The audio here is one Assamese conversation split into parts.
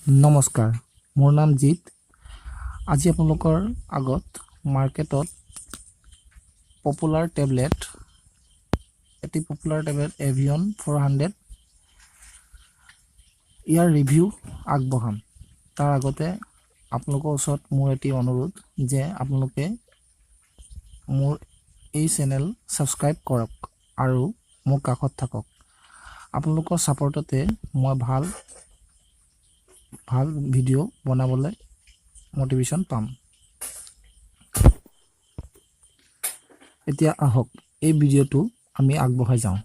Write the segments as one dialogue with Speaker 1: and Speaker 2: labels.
Speaker 1: নমস্কাৰ, মোৰ নাম জিত। আজি আপোনালোকৰ আগত মাৰ্কেটত পপুলাৰ টেবলেট এভিয়ন 400 ইয়াৰ ৰিভিউ আগবঢ়াম। তাৰ আগতে আপোনালোকৰ ওচৰত মোৰ এটি অনুৰোধ যে আপোনালোকে মোৰ এই চেনেল সাবস্ক্ৰাইব কৰক আৰু মোৰ কাষত থাকক। আপোনালোকৰ সাপোৰ্টতে মই ভাল ভিডিঅ' বনাবলৈ মোটিভেশ্যন পাম। এতিয়া আহক এই ভিডিঅ'টো আমি আগবঢ়াই যাওঁ।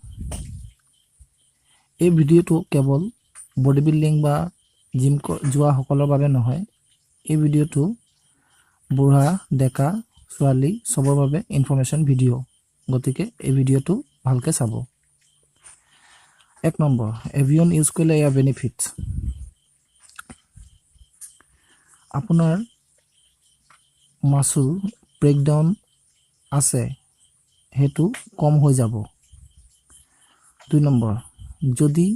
Speaker 1: এই ভিডিঅ'টো কেৱল বডি বিল্ডিং বা জিম যোৱা সকলৰ বাবে নহয়। এই ভিডিঅ'টো বুঢ়া ডেকা ছোৱালী সবৰ বাবে ইনফৰমেশ্যন ভিডিঅ'। গতিকে এই ভিডিঅ'টো ভালকৈ চাব। 1 নম্বৰ, এভিয়ন ইউজ কৰিলে ইয়াৰ বেনিফিটছ। আপোনাৰ মাসুল ব্ৰেকডাউন আছে হেতু কম হৈ যাব। 2 নম্বৰ, যদি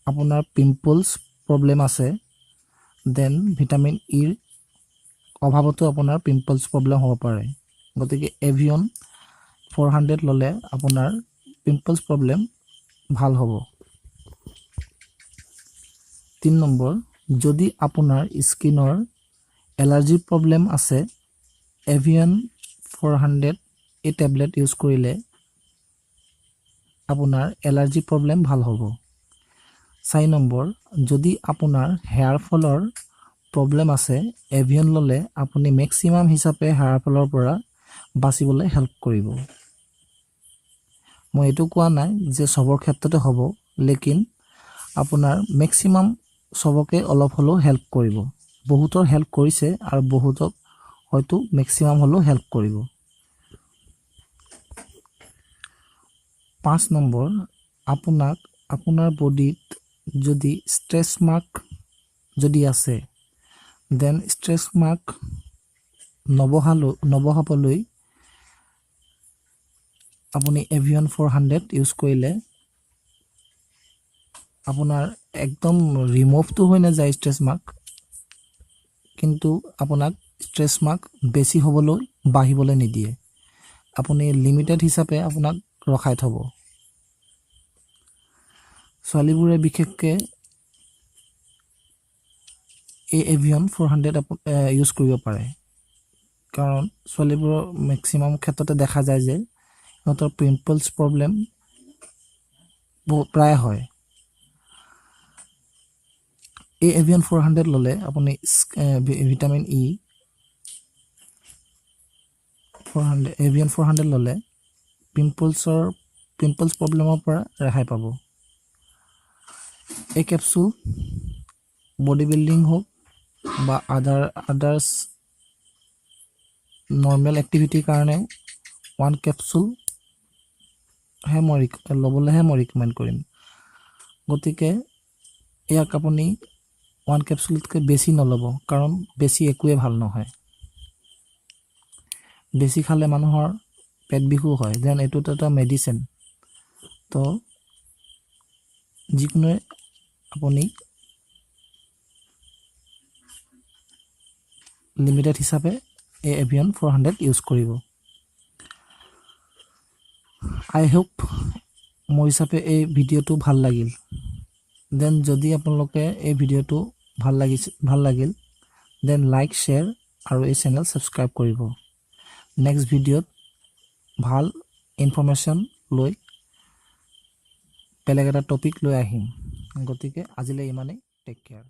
Speaker 1: আপোনাৰ পিম্পলছ প্ৰবলেম আছে দেন ভিটামিন ইৰ অভাৱতো আপোনাৰ পিম্পলছ প্ৰবলেম হ'ব পাৰে। গতিকে এভিয়ন 400 ললে আপোনাৰ পিম্পলছ প্ৰবলেম ভাল হ'ব। 3 নম্বৰ, যদি আপোনাৰ স্কিনৰ এলাৰ্জি প্ৰবলেম আছে এভিয়ন 400 এই টেবলেট ইউজ কৰিলে আপোনাৰ এলাৰ্জি প্ৰবলেম ভাল হ'ব। 4 নম্বৰ, যদি আপোনাৰ হেয়াৰ ফলৰ প্ৰবলেম আছে এভিয়ন ললে আপুনি মেক্সিমাম হিচাপে হেয়াৰ ফলৰ পৰা বাচিবলৈ হেল্প কৰিব। মই এটো কোৱা নাই যে সবৰ ক্ষেত্ৰতে হ'ব, লেকিন আপোনাৰ মেক্সিমাম সবকে অলপ হলো হেল্প কৰিব। বহুতৰ হেল্প কৰিছে আৰু বহুতক হয়তো মেক্সিমাম হলো হেল্প কৰিব। 5 নম্বৰ, আপোনাৰ বডিত যদি ষ্ট্ৰেছ মাৰ্ক যদি আছে দেন ষ্ট্ৰেছ মাৰ্ক নবহাবলৈ আপুনি এভিয়ন 400 ইউজ কৰিলে আপোনাৰ একদম ৰিমুভটো হৈ নাযায় ষ্ট্ৰেছ মাৰ্ক, কিন্তু আপোনাক ষ্ট্ৰেছ মাৰ্ক বেছি হ'বলৈ বাঢ়িবলৈ নিদিয়ে। আপুনি লিমিটেড হিচাপে আপোনাক ৰখাই থব। ছোৱালীবোৰে বিশেষকৈ এই এভিয়ন 400 ইউজ কৰিব পাৰে, কাৰণ ছোৱালীবোৰৰ মেক্সিমাম ক্ষেত্ৰতে দেখা যায় যে সিহঁতৰ পিম্পলছ প্ৰবলেম প্ৰায় হয়। এই এভিয়ন 400 ললে আপুনি ভিটামিন ই এভিয়ন 400 ললে পিম্পলছ প্ৰবলেমৰ পৰা ৰেহাই পাব। এই কেপচুল বডি বিল্ডিং হোক বা আদাৰ্স নৰ্মেল এক্টিভিটিৰ কাৰণে 1 কেপচুল ল'বলৈহে মই ৰিকমেণ্ড কৰিম। গতিকে ইয়াক আপুনি 1 কেপচুলতকৈ বেছি নল'ব, কাৰণ বেছি একোৱে ভাল নহয়। বেছি খালে মানুহৰ পেট বিহু হয়, যেন এইটো এটা মেডিচিন। তো যিকোনো আপুনি লিমিটেড হিচাপে এই এভিয়ন 400 ইউজ কৰিব। আই হোপ মোৰ হিচাপে এই ভিডিঅ'টো ভাল লাগিল। দেন যদি আপোনালোকে এই ভিডিঅ'টো ভাল লাগিল দেন লাইক শ্বেয়াৰ আৰু এই চেনেল সাবস্ক্ৰাইব কৰিব। নেক্সট ভিডিঅ'ত ভাল ইনফৰমেশ্যন লৈ বেলেগ এটা টপিক লৈ আহিম। গতিকে আজিলৈ ইমানেই। Take care.